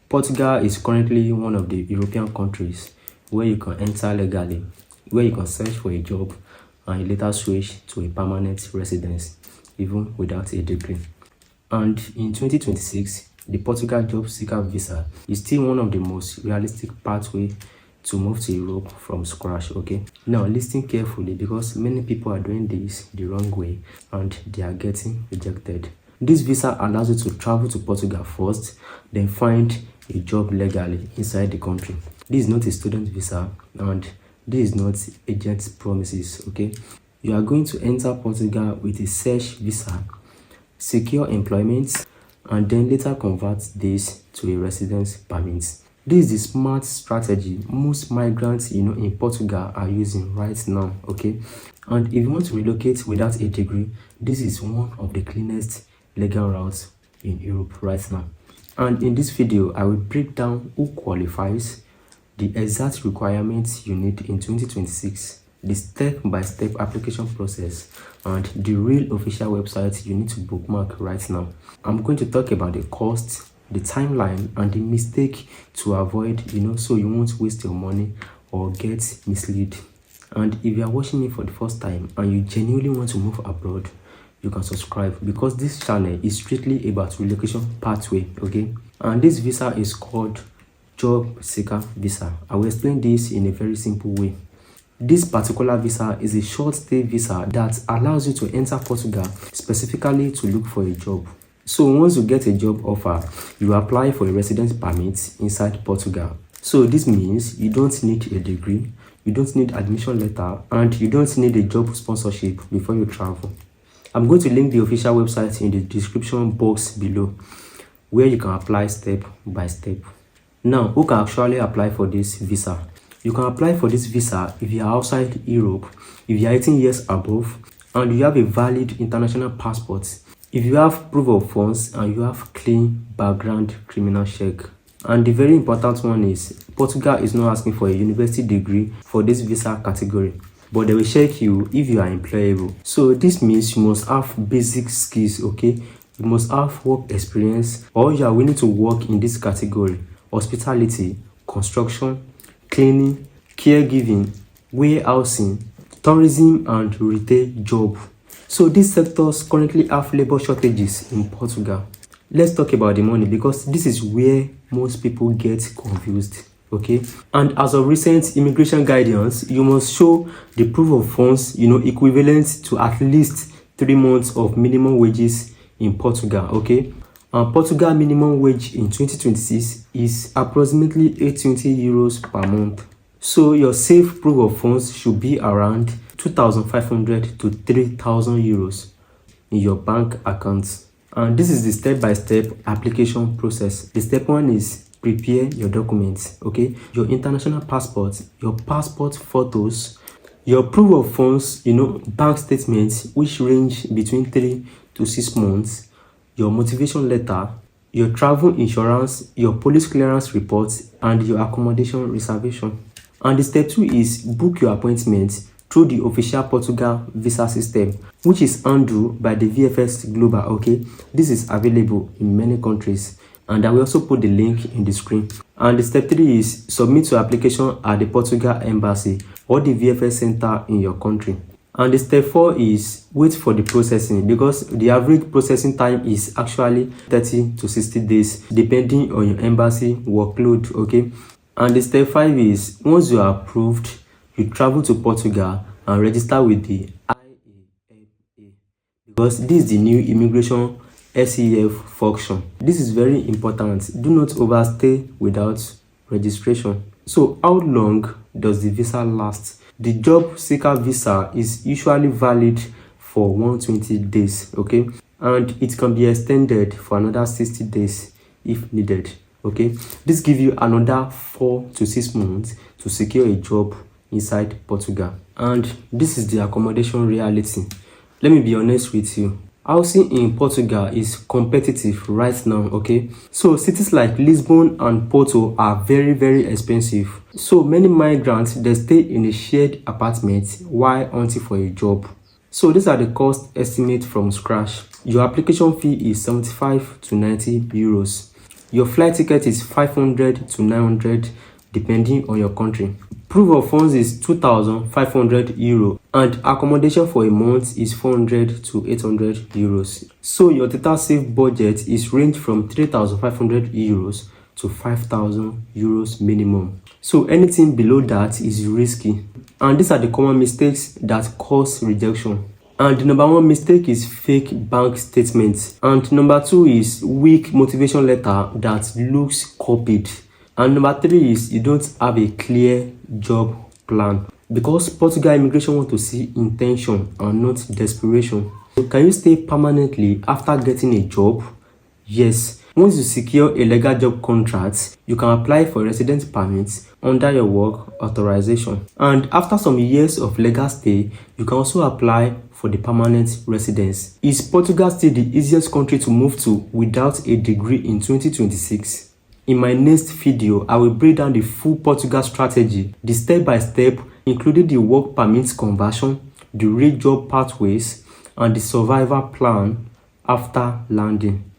Portugal is currently one of the European countries where you can enter legally, where you can search for a job and later switch to a permanent residence, even without a degree. And in 2026, the Portugal Job Seeker Visa is still one of the most realistic pathways to move to Europe from scratch. Okay, now listen carefully, because many people are doing this the wrong way and they are getting rejected. This visa allows you to travel to Portugal first, then find a job legally inside the country. This is not a student visa and this is not agent promises. Okay, you are going to enter Portugal with a search visa, secure employment, and then later convert this to a residence permit. This is the smart strategy most migrants in Portugal are using right now. Okay, and if you want to relocate without a degree, this is one of the cleanest legal routes in Europe right now. And in this video, I will break down who qualifies, the exact requirements you need in 2026, the step-by-step application process, and the real official website you need to bookmark right now. I'm going to talk about the cost, the timeline, and the mistake to avoid, so you won't waste your money or get misled. And if you are watching me for the first time and you genuinely want to move abroad, you can subscribe, because this channel is strictly about relocation pathway. Okay, and this visa is called Job Seeker Visa. I will explain this in a very simple way. This particular visa is a short stay visa that allows you to enter Portugal specifically to look for a job. So once you get a job offer, you apply for a residence permit inside Portugal. So this means you don't need a degree, you don't need admission letter, and you don't need a job sponsorship before you travel. I'm going to link the official website in the description box below, where you can apply step by step. Now, who can actually apply for this visa? You can apply for this visa if you are outside Europe, if you are 18 years above, and you have a valid international passport, if you have proof of funds, and you have clean background criminal check. And the very important one is, Portugal is not asking for a university degree for this visa category, but they will check you if you are employable. So this means you must have basic skills. Okay, you must have work experience, or you are willing to work in this category: hospitality, construction, cleaning, caregiving, warehousing, tourism, and retail job. So these sectors currently have labor shortages in Portugal. Let's talk about the money, because this is where most people get confused. Okay, and as of recent immigration guidance, you must show the proof of funds equivalent to at least 3 months of minimum wages in Portugal. Okay, and Portugal minimum wage in 2026 is approximately 820 euros per month. So your safe proof of funds should be around 2,500 to 3,000 euros in your bank account. And this is the step-by-step application process. The step 1 is prepare your documents. Okay, your international passport, your passport photos, your proof of funds, bank statements which range between 3 to 6 months, your motivation letter, your travel insurance, your police clearance report, and your accommodation reservation. And the step 2 is book your appointment through the official Portugal visa system, which is handled by the VFS Global. Okay, this is available in many countries, and I will also put the link in the screen. And the step 3 is submit your application at the Portugal Embassy or the VFS Center in your country. And the step 4 is wait for the processing, because the average processing time is actually 30 to 60 days depending on your embassy workload. Okay, and the step 5 is once you are approved, you travel to Portugal and register with the IAFA, because this is the new immigration SEF function. This is very important. Do not overstay without registration. So how long does the visa last? The job seeker visa is usually valid for 120 days. Okay, and it can be extended for another 60 days if needed. Okay, this gives you another 4 to 6 months to secure a job inside Portugal. And this is the accommodation reality. Let me be honest with you, housing in Portugal is competitive right now. Okay, so cities like Lisbon and Porto are very expensive. So many migrants, they stay in a shared apartment while hunting for a job. So these are the cost estimate from scratch. Your application fee is 75 to 90 euros. Your flight ticket is 500 to 900 depending on your country. Proof of funds is 2,500 euro and accommodation for a month is 400 to 800 euros. So your total safe budget is range from 3,500 euros to 5,000 euros minimum. So anything below that is risky. And these are the common mistakes that cause rejection. And the number one mistake is fake bank statements. And number two is weak motivation letter that looks copied. And number three is you don't have a clear job plan. Because Portugal immigration want to see intention and not desperation. So can you stay permanently after getting a job? Yes. Once you secure a legal job contract, you can apply for a residence permit under your work authorization. And after some years of legal stay, you can also apply for the permanent residence. Is Portugal still the easiest country to move to without a degree in 2026? In my next video, I will break down the full Portugal strategy, the step-by-step, including the work permit conversion, the real job pathways, and the survival plan after landing.